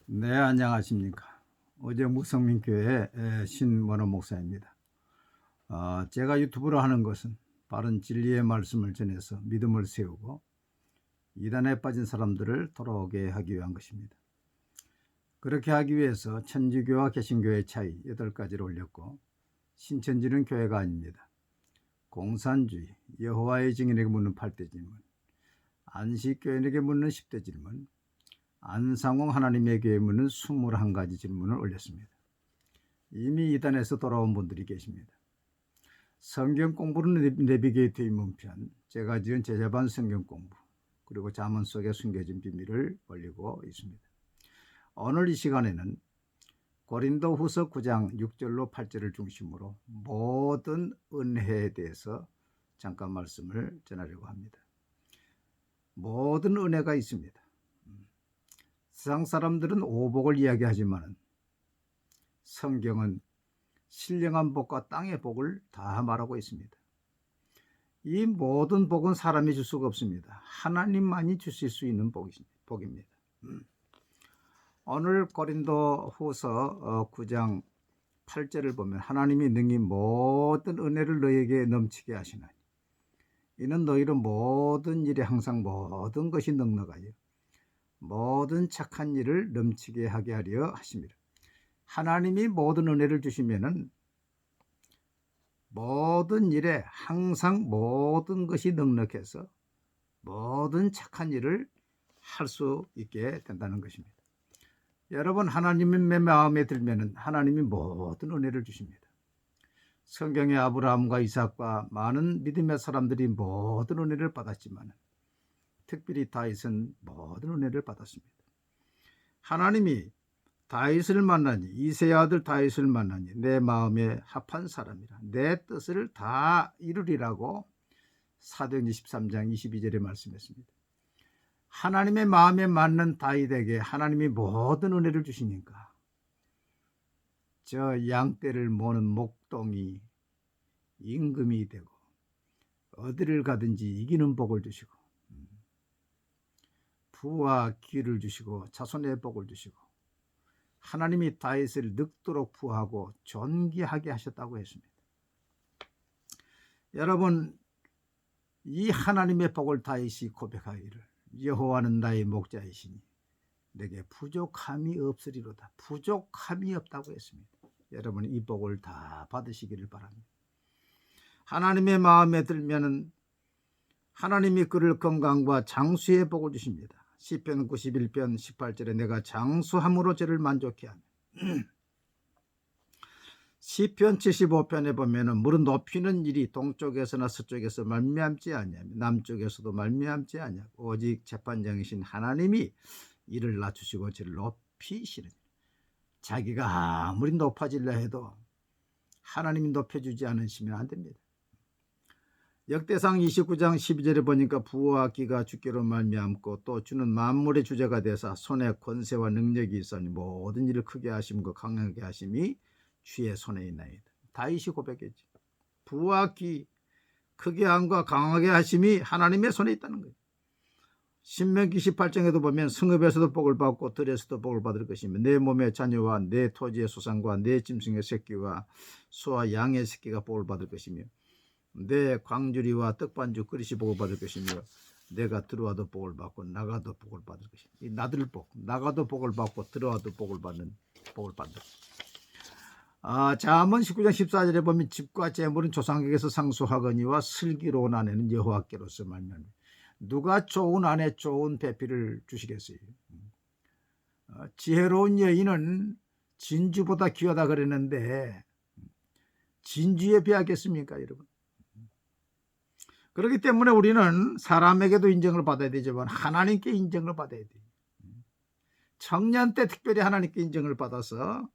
네, 안녕하십니까. 어제 무성민교회 신원호 목사입니다. 제가 유튜브로 하는 것은 바른 진리의 말씀을 전해서 믿음을 세우고 이단에 빠진 사람들을 돌아오게 하기 위한 것입니다. 그렇게 하기 위해서 천주교와 개신교의 차이 8가지를 올렸고, 신천지는 교회가 아닙니다. 공산주의, 여호와의 증인에게 묻는 8대 질문, 안식교인에게 묻는 10대 질문, 안상홍 하나님의 교회에 묻는 21가지 질문을 올렸습니다. 이미 이단에서 돌아온 분들이 계십니다. 성경 공부는 내비게이터 입문편, 제가 지은 제자반 성경 공부, 그리고 잠언 속에 숨겨진 비밀을 올리고 있습니다. 오늘 이 시간에는 고린도 후서 9장 6절로 8절을 중심으로 모든 은혜에 대해서 잠깐 말씀을 전하려고 합니다. 모든 은혜가 있습니다. 세상 사람들은 오복을 이야기하지만 성경은 신령한 복과 땅의 복을 다 말하고 있습니다. 이 모든 복은 사람이 줄 수가 없습니다. 하나님만이 주실 수 있는 복입니다. 오늘 고린도 후서 9장 8절을 보면 하나님이 능히 모든 은혜를 너에게 넘치게 하시나니 이는 너희로 모든 일에 항상 모든 것이 넉넉하여 모든 착한 일을 넘치게 하게 하려 하십니다. 하나님이 모든 은혜를 주시면은 모든 일에 항상 모든 것이 넉넉해서 모든 착한 일을 할 수 있게 된다는 것입니다. 여러분, 하나님의 마음에 들면은 하나님이 모든 은혜를 주십니다. 성경에 아브라함과 이삭과 많은 믿음의 사람들이 모든 은혜를 받았지만 특별히 다윗은 모든 은혜를 받았습니다. 하나님이 다윗을 만나니, 이새의 아들 다윗을 만나니 내 마음에 합한 사람이라 내 뜻을 다 이루리라고 사도행 23장 22절에 말씀했습니다. 하나님의 마음에 맞는 다윗에게 하나님이 모든 은혜를 주시니까 저 양떼를 모는 목동이 임금이 되고 어디를 가든지 이기는 복을 주시고 부와 기를 주시고 자손의 복을 주시고 하나님이 다윗을 늙도록 부하고 존귀하게 하셨다고 했습니다. 여러분, 이 하나님의 복을 다윗이 고백하기를 여호와는 나의 목자이시니 내게 부족함이 없으리로다. 부족함이 없다고 했습니다. 여러분, 이 복을 다 받으시기를 바랍니다. 하나님의 마음에 들면은 하나님이 그를 건강과 장수의 복을 주십니다. 시편 91편 18절에 내가 장수함으로 저를 만족해 하며 시편 75편에 보면은 물은 높이는 일이 동쪽에서나 서쪽에서 말미암지 아니하며 남쪽에서도 말미암지 아니하고 오직 재판장이신 하나님이 이를 낮추시고 저를 높이시는, 자기가 아무리 높아질라 해도 하나님이 높여주지 않으시면 안 됩니다. 역대상 29장 12절에 보니까 부와 기가 주께로 말미암고 또 주는 만물의 주제가 되사 손에 권세와 능력이 있으니 모든 일을 크게 하심과 강하게 하심이 주의 손에 있나이다. 다윗이 고백했지. 부와 기, 크게 함과 강하게 하심이 하나님의 손에 있다는 거예요. 신명기 18장에도 보면 성읍에서도 복을 받고 들에서도 복을 받을 것이며 내 몸의 자녀와 내 토지의 소산과 내 짐승의 새끼와 소와 양의 새끼가 복을 받을 것이며 내 광주리와 떡반죽 그릇이 복을 받을 것이며 내가 들어와도 복을 받고 나가도 복을 받을 것이며 이 나들복, 나가도 복을 받고 들어와도 복을 받는 복을 받는. 잠언 19장 14절에 보면 집과 재물은 조상에게서 상수하거니와 슬기로운 아내는 여호와께로서 말미암아. 누가 좋은 아내 좋은 배필을 주시겠어요? 지혜로운 여인은 진주보다 귀하다 그랬는데 진주에 비하겠습니까, 여러분? 그렇기 때문에 우리는 사람에게도 인정을 받아야 되지만 하나님께 인정을 받아야 돼요. 청년 때 특별히 하나님께 인정을 받아서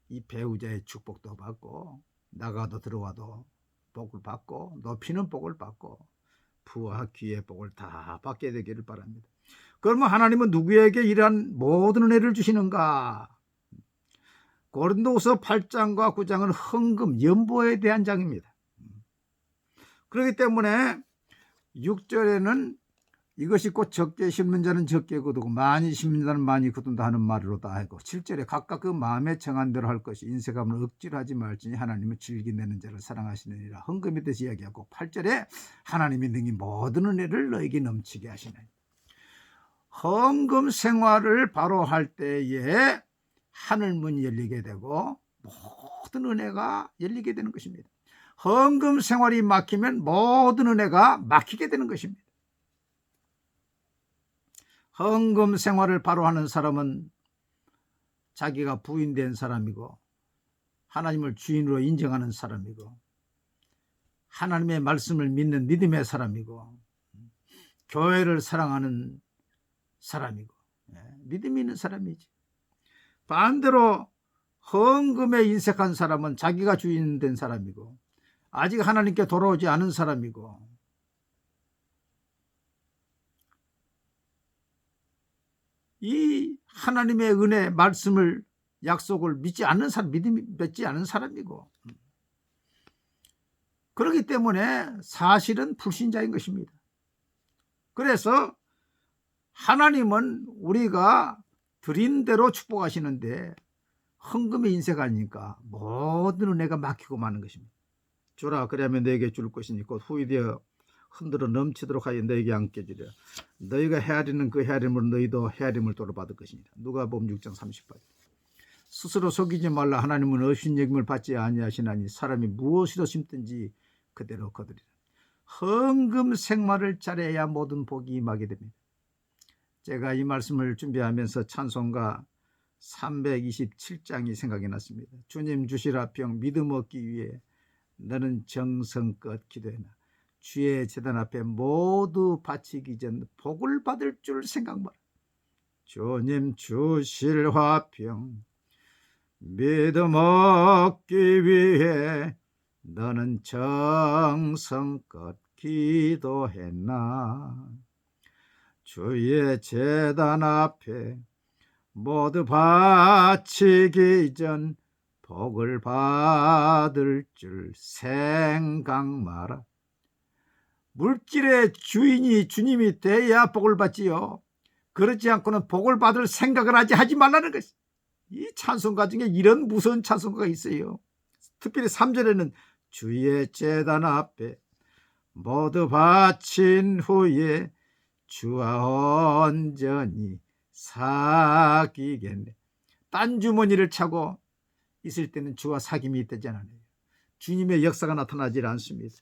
이 배우자의 축복도 받고 나가도 들어와도 복을 받고 높이는 복을 받고 부와 귀의 복을 다 받게 되기를 바랍니다. 그러면 하나님은 누구에게 이러한 모든 은혜를 주시는가? 고린도후서 8장과 9장은 헌금, 연보에 대한 장입니다. 그렇기 때문에 6절에는 이것이 곧 적게 심는 자는 적게 거두고 많이 심는 자는 많이 거둔다 하는 말로다 하고 7절에 각각 그 마음에 정한 대로 할 것이 인색함을 억지로 하지 말지니 하나님은 즐기내는 자를 사랑하시느니라 헌금에 대해서 이야기하고 8절에 하나님이 능히 모든 은혜를 너에게 넘치게 하시나니 헌금 생활을 바로 할 때에 하늘문이 열리게 되고 모든 은혜가 열리게 되는 것입니다. 헌금 생활이 막히면 모든 은혜가 막히게 되는 것입니다. 헌금 생활을 바로 하는 사람은 자기가 부인된 사람이고 하나님을 주인으로 인정하는 사람이고 하나님의 말씀을 믿는 믿음의 사람이고 교회를 사랑하는 사람이고 믿음이 있는 사람이지. 반대로 헌금에 인색한 사람은 자기가 주인 된 사람이고 아직 하나님께 돌아오지 않은 사람이고 이 하나님의 은혜 말씀을 약속을 믿지 않는 사람, 믿음이 맺지 않은 사람이고 그렇기 때문에 사실은 불신자인 것입니다. 그래서 하나님은 우리가 드린 대로 축복하시는데 헌금에 인색하니까 모든 은혜가 막히고 마는 것입니다. 주라 그리하면 너에게 줄 것이니 곧 후이되어 흔들어 넘치도록 하여 너에게 안겨주리라. 너희가 헤아리는 그 헤아림으로 너희도 헤아림을 도로 받을 것이니라. 누가복음 6장 38절. 스스로 속이지 말라. 하나님은 없인 여김을 받지 아니하시나니 사람이 무엇으로 심든지 그대로 거두리라. 헌금 생활을 잘해야 모든 복이 임하게 됩니다. 제가 이 말씀을 준비하면서 찬송가 327장이 생각이 났습니다. 주님 주시라 병 믿음 얻기 위해 너는 정성껏 기도해나 주의 제단 앞에 모두 바치기 전 복을 받을 줄 생각 마라. 주님 주실 화평 믿음 얻기 위해 너는 정성껏 기도했나 주의 제단 앞에 모두 바치기 전 복을 받을 줄 생각 마라. 물질의 주인이 주님이 돼야 복을 받지요. 그렇지 않고는 복을 받을 생각을 하지 말라는 것이. 이 찬송가 중에 이런 무서운 찬송가가 있어요. 특별히 3절에는 주의 제단 앞에 모두 바친 후에 주와 온전히 사귀겠네. 딴 주머니를 차고 있을 때는 주와 사귐이 되잖아요. 주님의 역사가 나타나질 않습니다.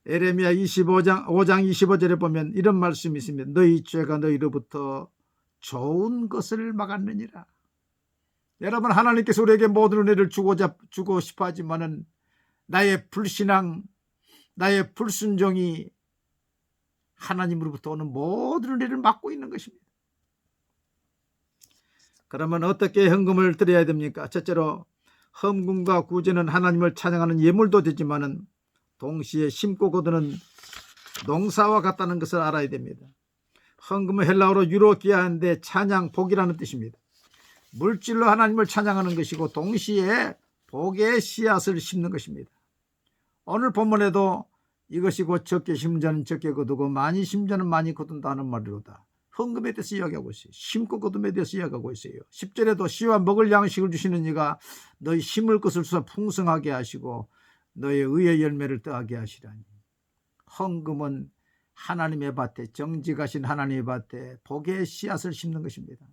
에레미야 5장 25절에 보면 이런 말씀이 있습니다. 너희 죄가 너희로부터 좋은 것을 막았느니라. 여러분 하나님께서 우리에게 모든 은혜를 주고 싶어 하지만은 나의 불신앙, 나의 불순종이 하나님으로부터 오는 모든 은혜를 막고 있는 것입니다. 그러면 어떻게 헌금을 드려야 됩니까? 첫째로 헌금과 구제는 하나님을 찬양하는 예물도 되지만은 동시에 심고 거두는 농사와 같다는 것을 알아야 됩니다. 헌금은 헬라어로 유로키아인데 찬양, 복이라는 뜻입니다. 물질로 하나님을 찬양하는 것이고 동시에 복의 씨앗을 심는 것입니다. 오늘 본문에도 이것이 곧 적게 심은 자는 적게 거두고 많이 심은 자는 많이 거둔다는 말이로다. 헌금에 대해서 이야기하고 있어요. 심고 거둠에 대해서 이야기하고 있어요. 10절에도 씨와 먹을 양식을 주시는 이가 너희 심을 것을 주사 풍성하게 하시고 너의 의의 열매를 더하게 하시라니. 헌금은 하나님의 밭에, 정직하신 하나님의 밭에 복의 씨앗을 심는 것입니다.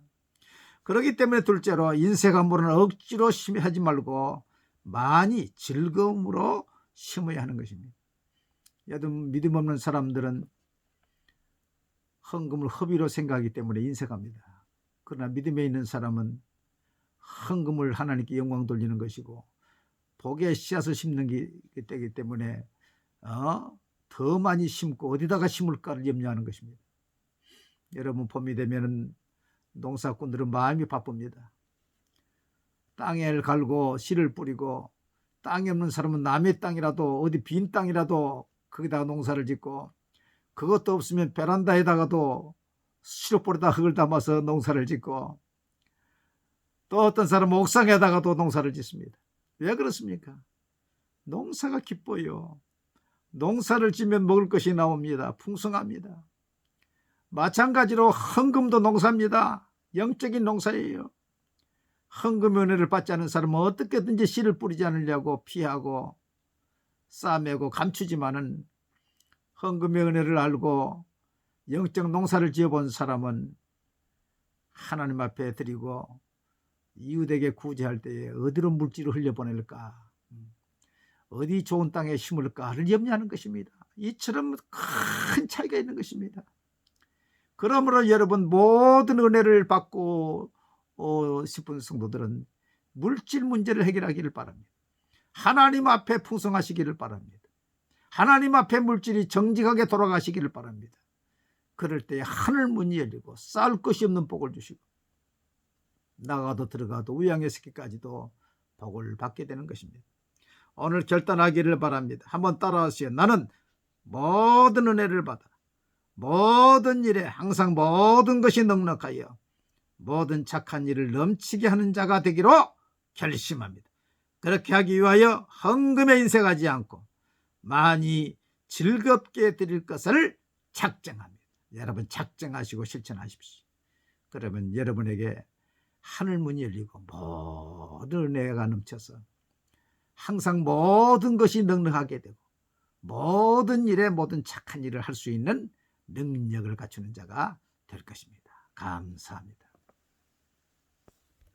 그렇기 때문에 둘째로 인색함으로는 억지로 하지 말고 많이 즐거움으로 심어야 하는 것입니다. 여러분 믿음 없는 사람들은 헌금을 허비로 생각하기 때문에 인색합니다. 그러나 믿음에 있는 사람은 헌금을 하나님께 영광 돌리는 것이고 복의 씨앗을 심는 게 되기 때문에 더 많이 심고 어디다가 심을까를 염려하는 것입니다. 여러분 봄이 되면 농사꾼들은 마음이 바쁩니다. 땅을 갈고 씨를 뿌리고 땅이 없는 사람은 남의 땅이라도 어디 빈 땅이라도 거기다가 농사를 짓고 그것도 없으면 베란다에다가도 시럽볼에다 흙을 담아서 농사를 짓고 또 어떤 사람은 옥상에다가도 농사를 짓습니다. 왜 그렇습니까? 농사가 기뻐요. 농사를 지면 먹을 것이 나옵니다. 풍성합니다. 마찬가지로 헌금도 농사입니다. 영적인 농사예요. 헌금의 은혜를 받지 않은 사람은 어떻게든지 씨를 뿌리지 않으려고 피하고 싸매고 감추지만은 헌금의 은혜를 알고 영적 농사를 지어본 사람은 하나님 앞에 드리고 이웃에게 구제할 때에 어디로 물질을 흘려보낼까, 어디 좋은 땅에 심을까를 염려하는 것입니다. 이처럼 큰 차이가 있는 것입니다. 그러므로 여러분, 모든 은혜를 받고 싶은 성도들은 물질 문제를 해결하기를 바랍니다. 하나님 앞에 풍성하시기를 바랍니다. 하나님 앞에 물질이 정직하게 돌아가시기를 바랍니다. 그럴 때 하늘 문이 열리고 쌓을 것이 없는 복을 주시고 나가도 들어가도 우양의 새끼까지도 복을 받게 되는 것입니다. 오늘 결단하기를 바랍니다. 한번 따라하세요. 나는 모든 은혜를 받아 모든 일에 항상 모든 것이 넉넉하여 모든 착한 일을 넘치게 하는 자가 되기로 결심합니다. 그렇게 하기 위하여 헌금에 인색하지 않고 많이 즐겁게 드릴 것을 작정합니다. 여러분 작정하시고 실천하십시오. 그러면 여러분에게 하늘문이 열리고 모든 은혜가 넘쳐서 항상 모든 것이 넉넉하게 되고 모든 일에 모든 착한 일을 할 수 있는 능력을 갖추는 자가 될 것입니다. 감사합니다.